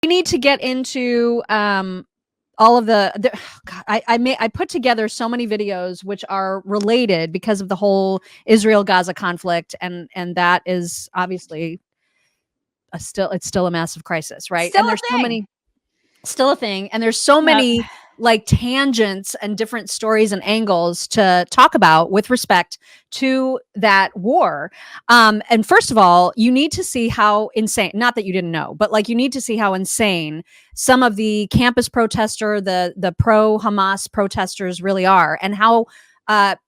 We need to get into all of God, I put together so many videos which are related because of the whole Israel Gaza conflict, and that is obviously it's still a massive crisis, right? Still And a there's so thing. many, still a thing, and there's so many like tangents and different stories and angles to talk about with respect to that war. And first of all, you need to see how insane, not that you didn't know, but like you need to see how insane some of the campus protester, the pro Hamas protesters really are, and how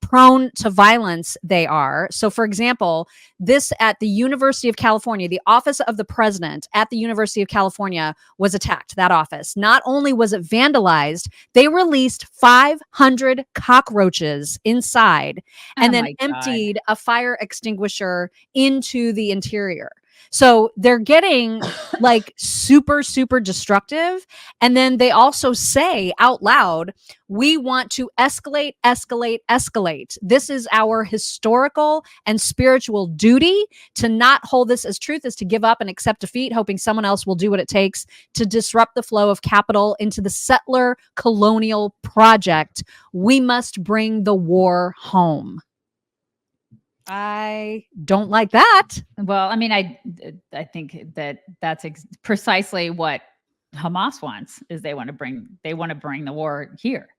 prone to violence they are. So, for example, this at the University of California, the office of the president at the University of California was attacked. That office. Not only was it vandalized, they released 500 cockroaches inside and then emptied a fire extinguisher into the interior. So they're getting like super, super destructive. And then they also say out loud, we want to escalate, escalate, escalate. This is our historical and spiritual duty. To not hold this as truth is to give up and accept defeat, hoping someone else will do what it takes to disrupt the flow of capital into the settler colonial project. We must bring the war home. I don't like that. Well, I mean, I think that's precisely what Hamas wants. Is they want to bring the war here.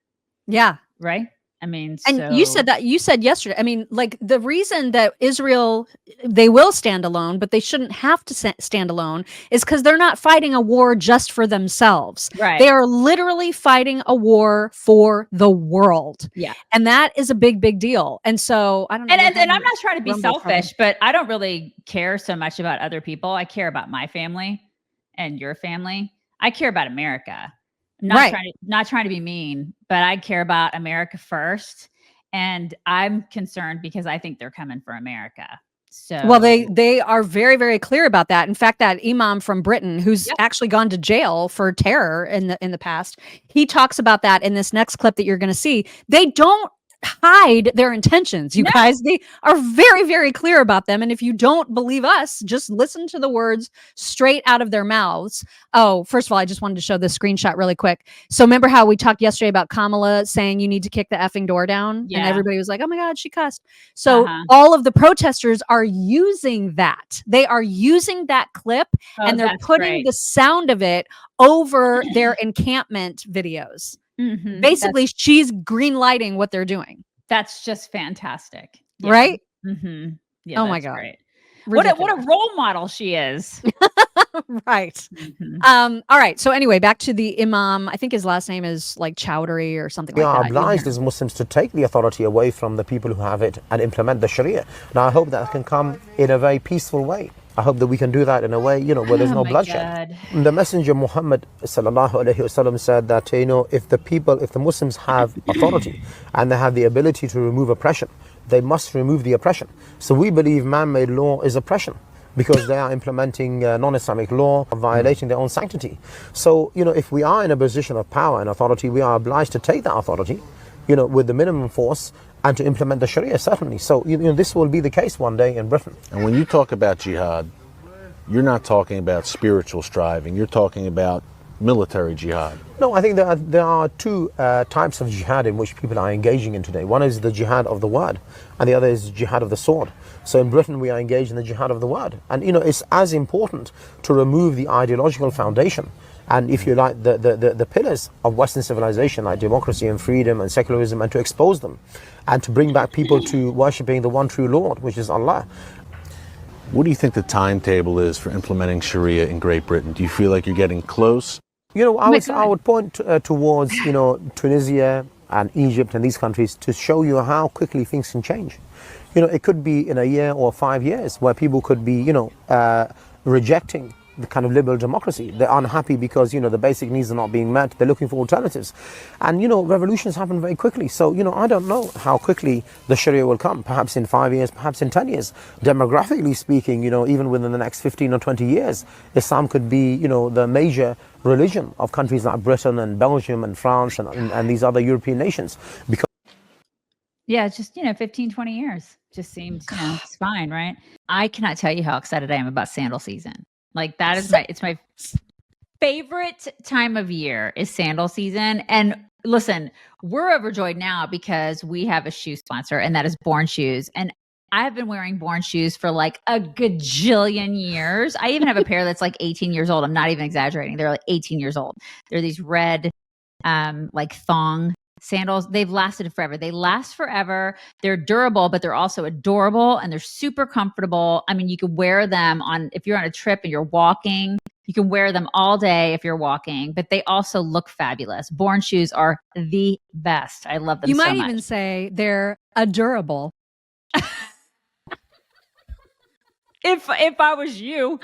Yeah. Right. I mean, and you said yesterday, I mean, like the reason that Israel, they will stand alone, but they shouldn't have to stand alone is because they're not fighting a war just for themselves. Right. They are literally fighting a war for the world. Yeah. And that is a big, big deal. And so I don't know. And I'm not trying to be selfish, but I don't really care so much about other people. I care about my family and your family. I care about America. Not trying to be mean, but I care about America first. And I'm concerned because I think they're coming for America. So, well, they are very, very clear about that. In fact, that imam from Britain, who's actually gone to jail for terror in the past, he talks about that in this next clip that you're going to see. They don't hide their intentions, you guys. They are very, very clear about them. And if you don't believe us, just listen to the words straight out of their mouths. Oh, first of all, I just wanted to show this screenshot really quick. So remember how we talked yesterday about Kamala saying you need to kick the effing door down? Yeah. And everybody was like, oh my God, she cussed. So all of the protesters are using that. They are using that clip and they're putting the sound of it over their encampment videos. Mm-hmm. Basically, she's green lighting what they're doing. That's just fantastic. Yeah. Right? Mm-hmm. Yeah, oh my God. Great. What a role model she is. Right. Mm-hmm. All right. So anyway, back to the imam. I think his last name is like Chowdhury or something like that. We are obliged as Muslims to take the authority away from the people who have it and implement the Sharia. Now, I hope that can come in a very peaceful way. I hope that we can do that in a way, where there's no bloodshed. The Messenger Muhammad sallallahu alaihi wasallam said that, if the Muslims have authority and they have the ability to remove oppression, they must remove the oppression. So we believe man-made law is oppression because they are implementing non-Islamic law, violating their own sanctity. So, if we are in a position of power and authority, we are obliged to take that authority, with the minimum force and to implement the Sharia, certainly. So, this will be the case one day in Britain. And when you talk about jihad, you're not talking about spiritual striving. You're talking about military jihad. No, I think there are two types of jihad in which people are engaging in today. One is the jihad of the word, and the other is jihad of the sword. So in Britain, we are engaged in the jihad of the word. And, it's as important to remove the ideological foundation and, if you like, the pillars of Western civilization, like democracy and freedom and secularism, and to expose them and to bring back people to worshipping the one true Lord, which is Allah. What do you think the timetable is for implementing Sharia in Great Britain? Do you feel like you're getting close? I would point towards, Tunisia and Egypt and these countries to show you how quickly things can change. It could be in a year or 5 years where people could be, rejecting the kind of liberal democracy. They're unhappy because, the basic needs are not being met. They're looking for alternatives. And, revolutions happen very quickly. So, I don't know how quickly the Sharia will come. Perhaps in 5 years, perhaps in 10 years. Demographically speaking, even within the next 15 or 20 years, Islam could be, the major religion of countries like Britain and Belgium and France and these other European nations. Because it's just, 15, 20 years just seems, it's fine, right? I cannot tell you how excited I am about sandal season. Like that is favorite time of year is sandal season. And listen, we're overjoyed now because we have a shoe sponsor, and that is Born Shoes. And I have been wearing Born shoes for like a gajillion years. I even have a pair that's like 18 years old. I'm not even exaggerating. They're like 18 years old. They're these red, like thong sandals. They've lasted forever. They last forever. They're durable, but they're also adorable, and they're super comfortable. I mean, you could wear them if you're on a trip and you're walking. You can wear them all day if you're walking, but they also look fabulous. Born shoes are the best. I love them so much. You might even say they're adorable. If I was you,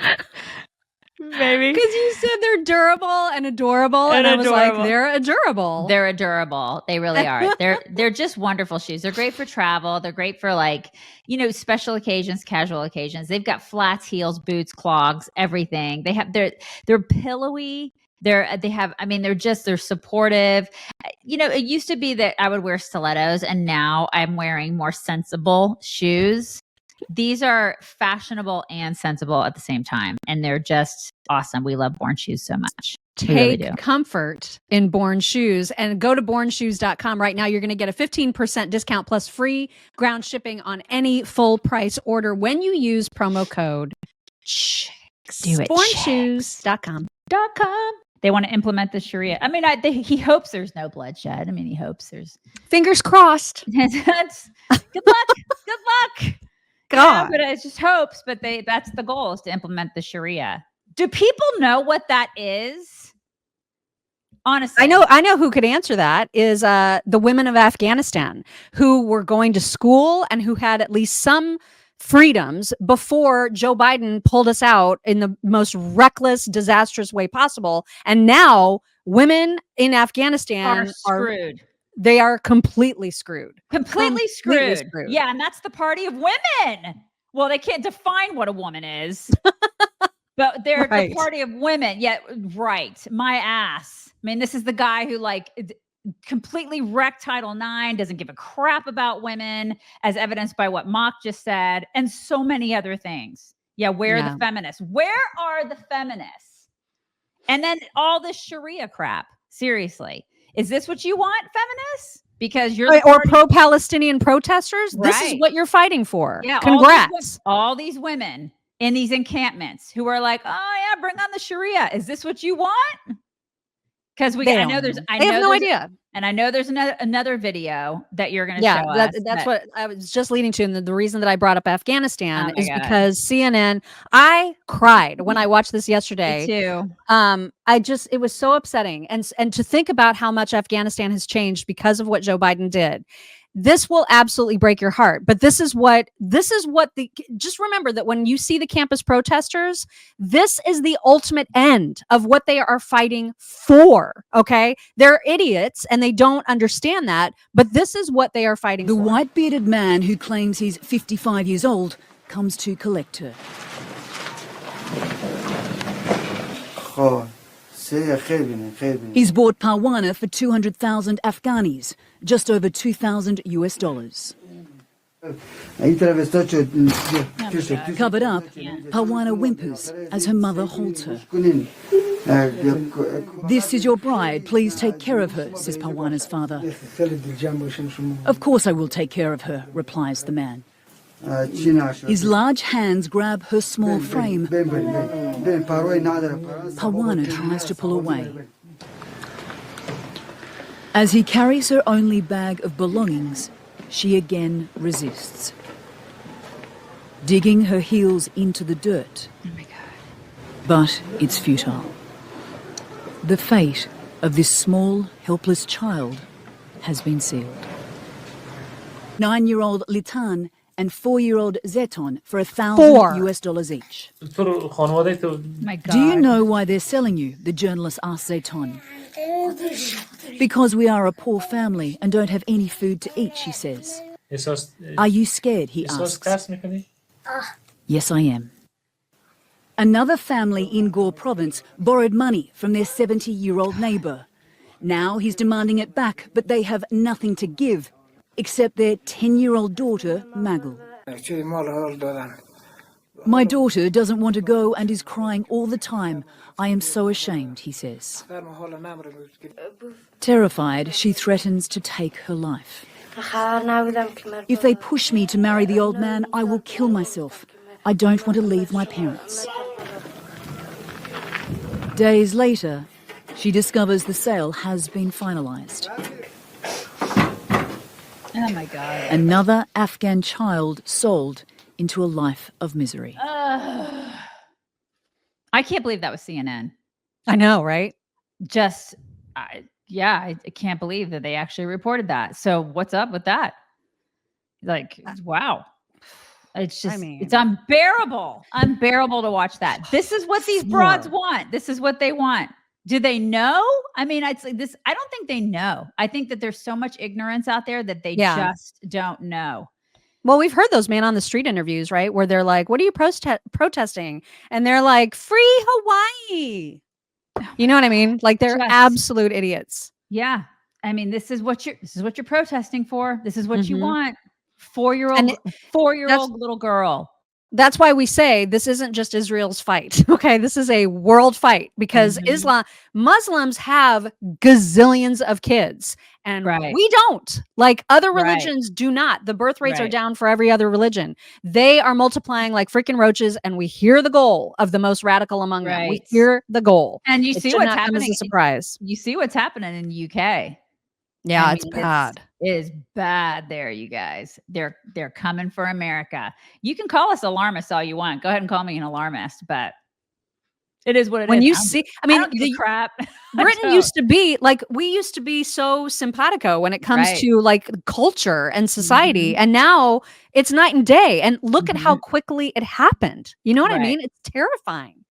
maybe. Because you said they're durable and adorable, and I was like, they're adorable. They're adorable. They really are. They're just wonderful shoes. They're great for travel. They're great for like, special occasions, casual occasions. They've got flats, heels, boots, clogs, everything. They're pillowy. They're supportive. It used to be that I would wear stilettos, and now I'm wearing more sensible shoes. These are fashionable and sensible at the same time, and they're just awesome. We love Born Shoes so much. Take comfort in Born Shoes and go to bornshoes.com right now. You're going to get a 15% discount plus free ground shipping on any full price order when you use promo code CHICKS. Do it. Bornshoes.com. They want to implement the Sharia. I mean, he hopes there's no bloodshed. I mean, he hopes there's fingers crossed. Good luck. Good luck. God. But it's just hopes, but that's the goal, is to implement the Sharia. Do people know what that is? Honestly. I know who could answer that is the women of Afghanistan who were going to school and who had at least some freedoms before Joe Biden pulled us out in the most reckless, disastrous way possible. And now women in Afghanistan are screwed. They are completely screwed. Completely screwed. Yeah, and that's the party of women. Well, they can't define what a woman is, but they're the party of women. Yeah, right. My ass. I mean, this is the guy who completely wrecked Title IX, doesn't give a crap about women, as evidenced by what Mock just said, and so many other things. Yeah, where are the feminists? Where are the feminists? And then all this Sharia crap. Seriously. Is this what you want, feminists? Because you're or pro-Palestinian protesters. Right. This is what you're fighting for. Yeah, congrats. All these women in these encampments who are like, "Oh yeah, bring on the Sharia." Is this what you want? Because they have no idea. And I know there's another video that you're going to show us. That's what I was just leading to. And the reason that I brought up Afghanistan is because CNN, I cried when I watched this yesterday. Me too. It was so upsetting. And to think about how much Afghanistan has changed because of what Joe Biden did. This will absolutely break your heart. But just remember that when you see the campus protesters, this is the ultimate end of what they are fighting for. Okay. They're idiots and they don't understand that, but this is what they are fighting for. The white bearded man who claims he's 55 years old comes to collect her. He's bought Parwana for 200,000 Afghanis, just over $2,000 US. Covered up, Parwana whimpers as her mother holds her. This is your bride. Please take care of her, says Parwana's father. Of course I will take care of her, replies the man. His large hands grab her small frame. Parwana tries to pull away. As he carries her only bag of belongings, she again resists, digging her heels into the dirt. Oh my God. But it's futile. The fate of this small, helpless child has been sealed. 9-year-old Litan and 4-year-old Zeton for $1,000 US each. My God. Do you know why they're selling you? The journalist asked Zeton. Because we are a poor family and don't have any food to eat, she says. Are you scared? He asks. Yes, I am. Another family in Gore province borrowed money from their 70-year-old neighbour. Now he's demanding it back, but they have nothing to give except their 10-year-old daughter, Magul. My daughter doesn't want to go and is crying all the time. I am so ashamed, he says. Terrified, she threatens to take her life. If they push me to marry the old man, I will kill myself. I don't want to leave my parents. Days later, she discovers the sale has been finalised. Oh my God. Another Afghan child sold into a life of misery. I can't believe that was CNN. I know, right? Just, I can't believe that they actually reported that. So what's up with that? Like, wow. It's just, it's unbearable to watch that. This is what these broads want. This is what they want. Do they know? I mean, it's like this. I don't think they know. I think that there's so much ignorance out there that they just don't know. Well, we've heard those man on the street interviews, right? Where they're like, what are you protesting? And they're like, free Hawaii. You know what I mean? Like they're absolute idiots. Yeah. I mean, this is what you're protesting for. This is what you want. 4-year-old little girl. That's why we say this isn't just Israel's fight. Okay. This is a world fight because Muslims have gazillions of kids and we don't. Like other religions do not. The birth rates are down for every other religion. They are multiplying like freaking roaches, and we hear the goal of the most radical among them. We hear the goal. And you see what's happening. As a surprise. You see what's happening in the UK. Yeah, it's bad. It is bad there, you guys. They're coming for America. You can call us alarmists all you want. Go ahead and call me an alarmist, but it is what it is. When you see, I mean, the crap. Britain used to be like, we used to be so simpatico when it comes to like culture and society. And now it's night and day. And look at how quickly it happened. You know what I mean? It's terrifying.